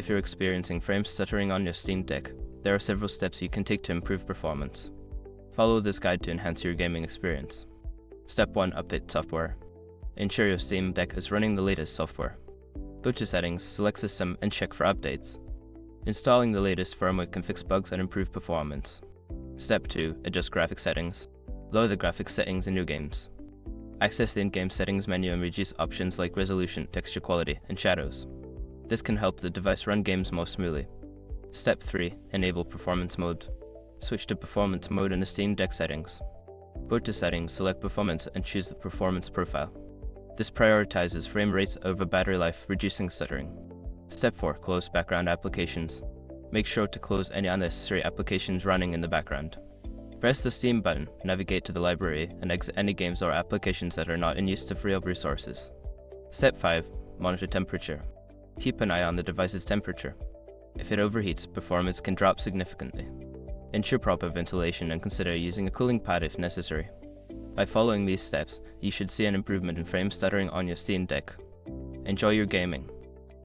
If you're experiencing frame stuttering on your Steam Deck, there are several steps you can take to improve performance. Follow this guide to enhance your gaming experience. Step 1. Update software. Ensure your Steam Deck is running the latest software. Go to Settings, select System, and check for updates. Installing the latest firmware can fix bugs and improve performance. Step 2. Adjust graphics settings. Lower the graphics settings in your games. Access the in-game settings menu and reduce options like resolution, texture quality, and shadows. This can help the device run games more smoothly. Step 3. Enable performance mode. Switch to performance mode in the Steam Deck settings. Go to Settings, select Performance, and choose the performance profile. This prioritizes frame rates over battery life, reducing stuttering. Step 4. Close background applications. Make sure to close any unnecessary applications running in the background. Press the Steam button, navigate to the library, and exit any games or applications that are not in use to free up resources. Step 5. Monitor temperature. Keep an eye on the device's temperature. If it overheats, performance can drop significantly. Ensure proper ventilation and consider using a cooling pad if necessary. By following these steps, you should see an improvement in frame stuttering on your Steam Deck. Enjoy your gaming.